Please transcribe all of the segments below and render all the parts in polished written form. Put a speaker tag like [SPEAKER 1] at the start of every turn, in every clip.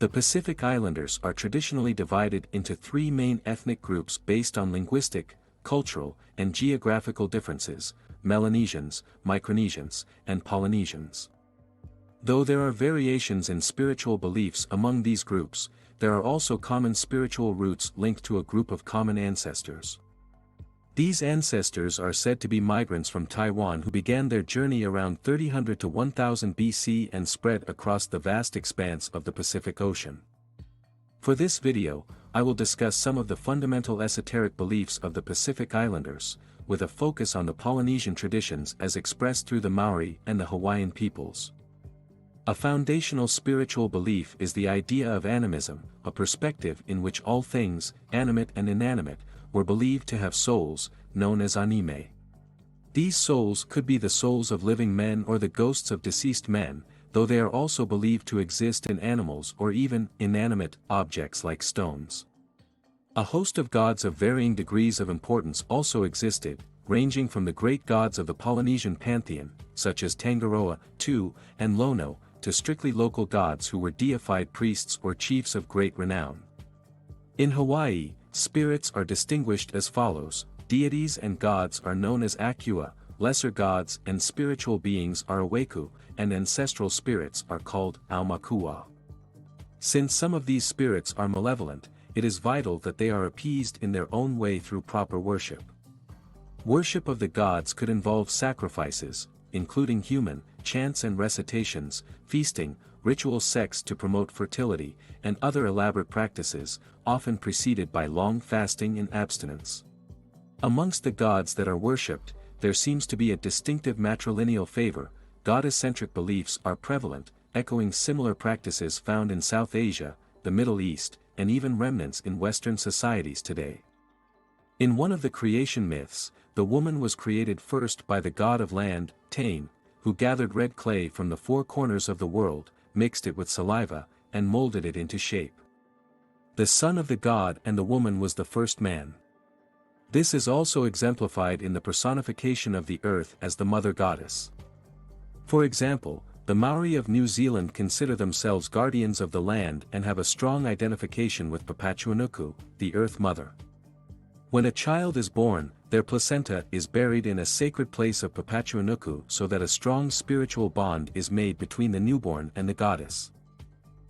[SPEAKER 1] The Pacific Islanders are traditionally divided into three main ethnic groups based on linguistic, cultural, and geographical differences: Melanesians, Micronesians, and Polynesians. Though there are variations in spiritual beliefs among these groups, there are also common spiritual roots linked to a group of common ancestors. These ancestors are said to be migrants from Taiwan who began their journey around 3000 to 1000 BC and spread across the vast expanse of the Pacific Ocean. For this video, I will discuss some of the fundamental esoteric beliefs of the Pacific Islanders, with a focus on the Polynesian traditions as expressed through the Maori and the Hawaiian peoples. A foundational spiritual belief is the idea of animism, a perspective in which all things, animate and inanimate, were believed to have souls, known as anime. These souls could be the souls of living men or the ghosts of deceased men, though they are also believed to exist in animals or even inanimate objects like stones. A host of gods of varying degrees of importance also existed, ranging from the great gods of the Polynesian pantheon, such as Tangaroa, Tu, and Lono, to strictly local gods who were deified priests or chiefs of great renown. In Hawaii, spirits are distinguished as follows: deities and gods are known as Akua, lesser gods and spiritual beings are Aweku, and ancestral spirits are called Aumakua. Since some of these spirits are malevolent, it is vital that they are appeased in their own way through proper worship. Worship of the gods could involve sacrifices, including human, chants and recitations, feasting, ritual sex to promote fertility, and other elaborate practices, often preceded by long fasting and abstinence. Amongst the gods that are worshipped, there seems to be a distinctive matrilineal favor. Goddess-centric beliefs are prevalent, echoing similar practices found in South Asia, the Middle East, and even remnants in Western societies today. In one of the creation myths, the woman was created first by the god of land, Tane, who gathered red clay from the four corners of the world, mixed it with saliva, and molded it into shape. The son of the god and the woman was the first man. This is also exemplified in the personification of the earth as the mother goddess. For example, the Maori of New Zealand consider themselves guardians of the land and have a strong identification with Papatuanuku, the earth mother. When a child is born, their placenta is buried in a sacred place of Papatuanuku so that a strong spiritual bond is made between the newborn and the goddess.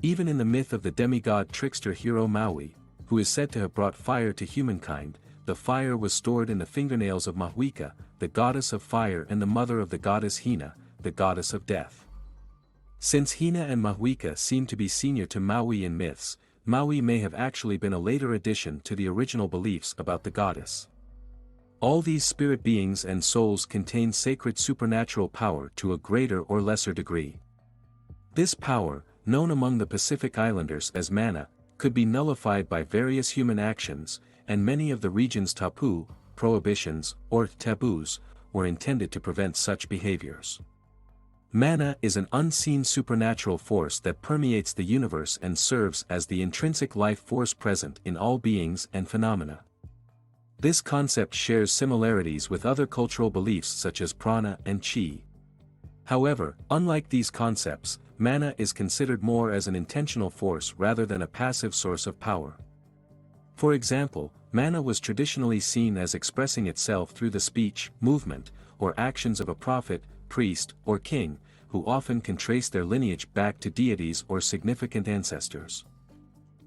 [SPEAKER 1] Even in the myth of the demigod trickster hero Maui, who is said to have brought fire to humankind, the fire was stored in the fingernails of Mahuika, the goddess of fire and the mother of the goddess Hina, the goddess of death. Since Hina and Mahuika seem to be senior to Maui in myths, Maui may have actually been a later addition to the original beliefs about the goddess. All these spirit beings and souls contain sacred supernatural power to a greater or lesser degree. This power, known among the Pacific Islanders as mana, could be nullified by various human actions, and many of the region's tapu, prohibitions, or taboos, were intended to prevent such behaviors. Mana is an unseen supernatural force that permeates the universe and serves as the intrinsic life force present in all beings and phenomena. This concept shares similarities with other cultural beliefs such as prana and chi. However, unlike these concepts, mana is considered more as an intentional force rather than a passive source of power. For example, mana was traditionally seen as expressing itself through the speech, movement, or actions of a prophet, priest, or king, who often can trace their lineage back to deities or significant ancestors.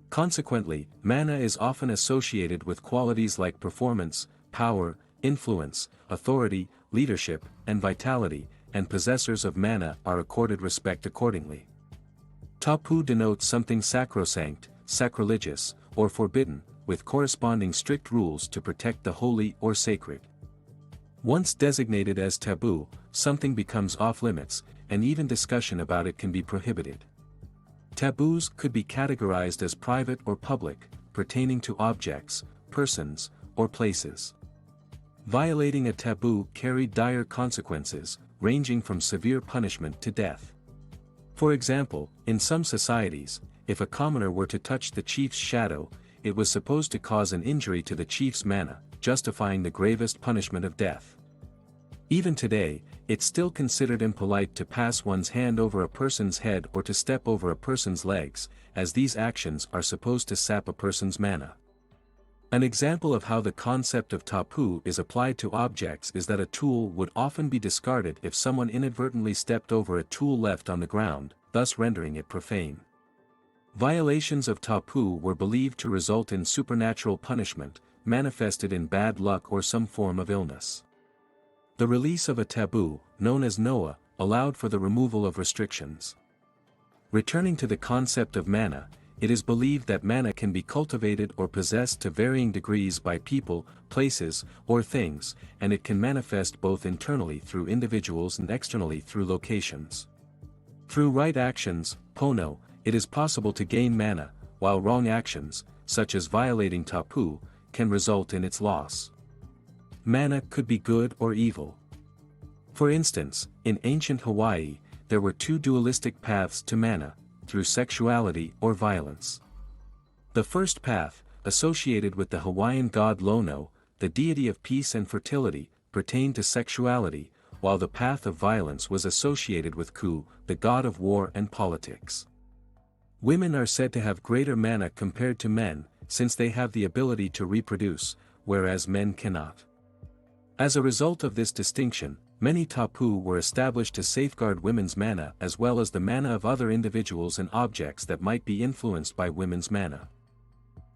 [SPEAKER 1] Consequently, mana is often associated with qualities like performance, power, influence, authority, leadership, and vitality, and possessors of mana are accorded respect accordingly. Tapu denotes something sacrosanct, sacrilegious, or forbidden, with corresponding strict rules to protect the holy or sacred. Once designated as taboo, something becomes off-limits, and even discussion about it can be prohibited. Taboos could be categorized as private or public, pertaining to objects, persons, or places. Violating a taboo carried dire consequences, ranging from severe punishment to death. For example, in some societies, if a commoner were to touch the chief's shadow, it was supposed to cause an injury to the chief's mana, justifying the gravest punishment of death. Even today, it's still considered impolite to pass one's hand over a person's head or to step over a person's legs, as these actions are supposed to sap a person's mana. An example of how the concept of tapu is applied to objects is that a tool would often be discarded if someone inadvertently stepped over a tool left on the ground, thus rendering it profane. Violations of tapu were believed to result in supernatural punishment, manifested in bad luck or some form of illness. The release of a taboo, known as Noah, allowed for the removal of restrictions. Returning to the concept of mana, it is believed that mana can be cultivated or possessed to varying degrees by people, places, or things, and it can manifest both internally through individuals and externally through locations. Through right actions, pono, it is possible to gain mana, while wrong actions, such as violating tapu, can result in its loss. Mana could be good or evil. For instance, in ancient Hawaii, there were two dualistic paths to mana, through sexuality or violence. The first path, associated with the Hawaiian god Lono, the deity of peace and fertility, pertained to sexuality, while the path of violence was associated with Ku, the god of war and politics. Women are said to have greater mana compared to men, since they have the ability to reproduce, whereas men cannot. As a result of this distinction, many tapu were established to safeguard women's mana as well as the mana of other individuals and objects that might be influenced by women's mana.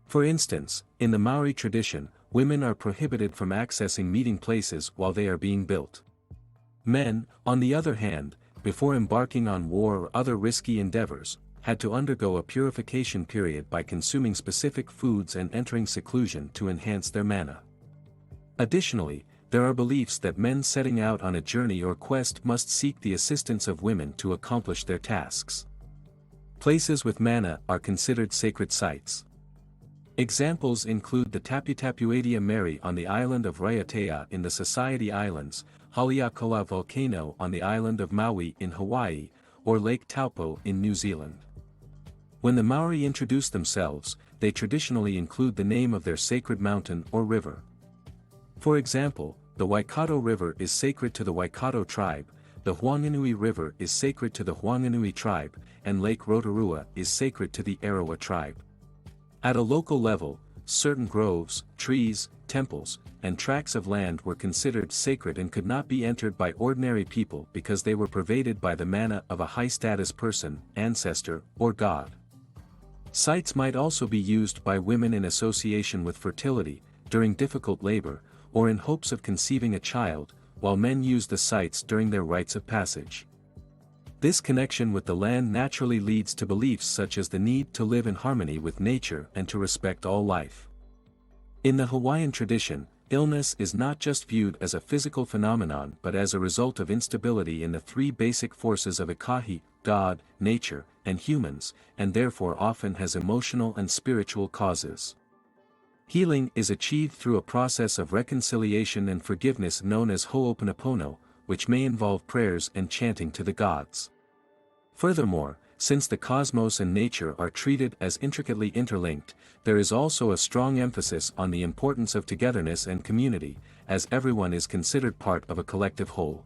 [SPEAKER 1] For instance, in the Maori tradition, women are prohibited from accessing meeting places while they are being built. Men, on the other hand, before embarking on war or other risky endeavors, had to undergo a purification period by consuming specific foods and entering seclusion to enhance their mana. Additionally, there are beliefs that men setting out on a journey or quest must seek the assistance of women to accomplish their tasks. Places with mana are considered sacred sites. Examples include the Taputapuatea Mary on the island of Raiatea in the Society Islands, Haleakala Volcano on the island of Maui in Hawaii, or Lake Taupo in New Zealand. When the Maori introduce themselves, they traditionally include the name of their sacred mountain or river. For example, the Waikato River is sacred to the Waikato tribe, the Hoanganui River is sacred to the Hoanganui tribe, and Lake Rotorua is sacred to the Arawa tribe. At a local level, certain groves, trees, temples, and tracts of land were considered sacred and could not be entered by ordinary people because they were pervaded by the mana of a high-status person, ancestor, or god. Sites might also be used by women in association with fertility, during difficult labor, or in hopes of conceiving a child, while men use the sites during their rites of passage. This connection with the land naturally leads to beliefs such as the need to live in harmony with nature and to respect all life. In the Hawaiian tradition, illness is not just viewed as a physical phenomenon but as a result of instability in the three basic forces of Ikahi, God, nature, and humans, and therefore often has emotional and spiritual causes. Healing is achieved through a process of reconciliation and forgiveness known as Ho'oponopono, which may involve prayers and chanting to the gods. Furthermore, since the cosmos and nature are treated as intricately interlinked, there is also a strong emphasis on the importance of togetherness and community, as everyone is considered part of a collective whole.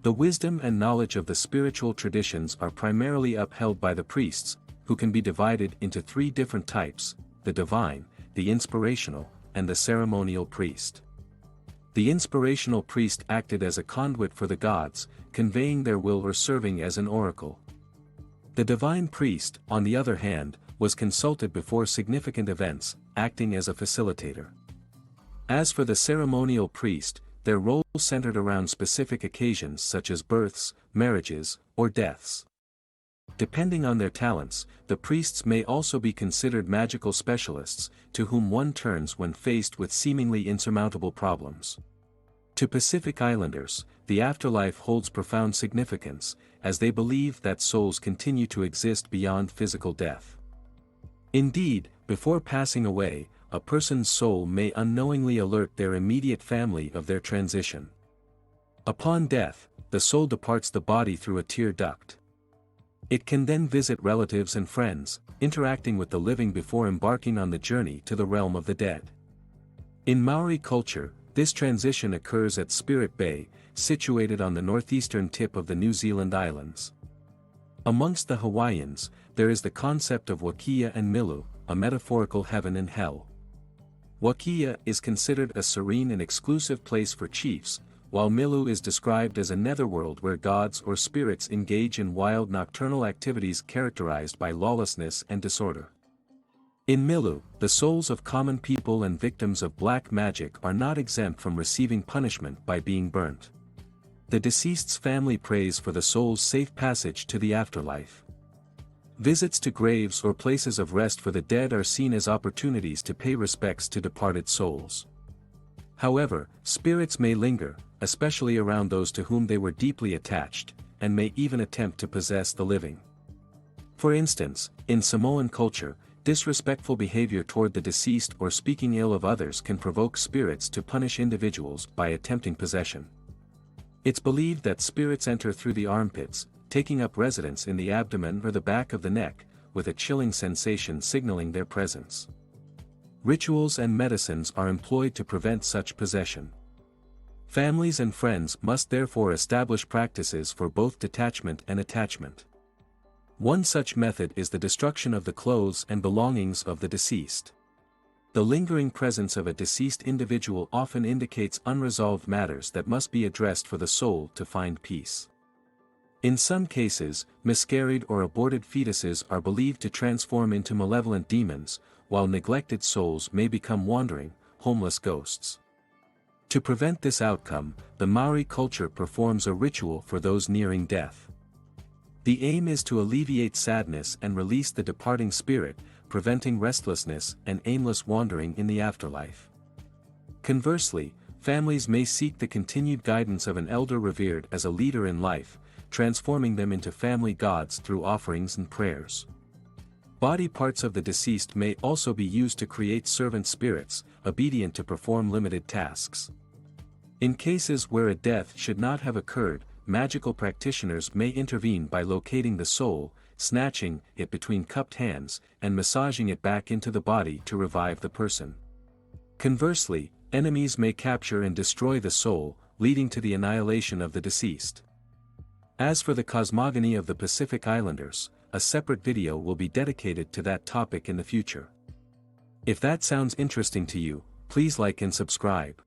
[SPEAKER 1] The wisdom and knowledge of the spiritual traditions are primarily upheld by the priests, who can be divided into three different types: the divine, the inspirational, and the ceremonial priest. The inspirational priest acted as a conduit for the gods, conveying their will or serving as an oracle. The divine priest, on the other hand, was consulted before significant events, acting as a facilitator. As for the ceremonial priest, their role centered around specific occasions such as births, marriages, or deaths. Depending on their talents, the priests may also be considered magical specialists, to whom one turns when faced with seemingly insurmountable problems. To Pacific Islanders, the afterlife holds profound significance, as they believe that souls continue to exist beyond physical death. Indeed, before passing away, a person's soul may unknowingly alert their immediate family of their transition. Upon death, the soul departs the body through a tear duct. It can then visit relatives and friends, interacting with the living before embarking on the journey to the realm of the dead. In Maori culture, This transition occurs at Spirit Bay, situated on the northeastern tip of the New Zealand Islands. Amongst the Hawaiians, there is the concept of Wakia and Milu, a metaphorical heaven and hell. Wakia is considered a serene and exclusive place for chiefs, while Milu is described as a netherworld where gods or spirits engage in wild nocturnal activities characterized by lawlessness and disorder. In Milu, the souls of common people and victims of black magic are not exempt from receiving punishment by being burnt. The deceased's family prays for the soul's safe passage to the afterlife. Visits to graves or places of rest for the dead are seen as opportunities to pay respects to departed souls. However, spirits may linger, especially around those to whom they were deeply attached, and may even attempt to possess the living. For instance, in Samoan culture, disrespectful behavior toward the deceased or speaking ill of others can provoke spirits to punish individuals by attempting possession. It's believed that spirits enter through the armpits, taking up residence in the abdomen or the back of the neck, with a chilling sensation signaling their presence. Rituals and medicines are employed to prevent such possession. Families and friends must therefore establish practices for both detachment and attachment. One such method is the destruction of the clothes and belongings of the deceased. The lingering presence of a deceased individual often indicates unresolved matters that must be addressed for the soul to find peace. In some cases, miscarried or aborted fetuses are believed to transform into malevolent demons, while neglected souls may become wandering, homeless ghosts. To prevent this outcome, the Maori culture performs a ritual for those nearing death. The aim is to alleviate sadness and release the departing spirit, preventing restlessness and aimless wandering in the afterlife. Conversely, families may seek the continued guidance of an elder revered as a leader in life, transforming them into family gods through offerings and prayers. Body parts of the deceased may also be used to create servant spirits, obedient to perform limited tasks. In cases where a death should not have occurred, magical practitioners may intervene by locating the soul, snatching it between cupped hands, and massaging it back into the body to revive the person. Conversely, enemies may capture and destroy the soul, leading to the annihilation of the deceased. As for the cosmogony of the Pacific Islanders, a separate video will be dedicated to that topic in the future. If that sounds interesting to you, please like and subscribe.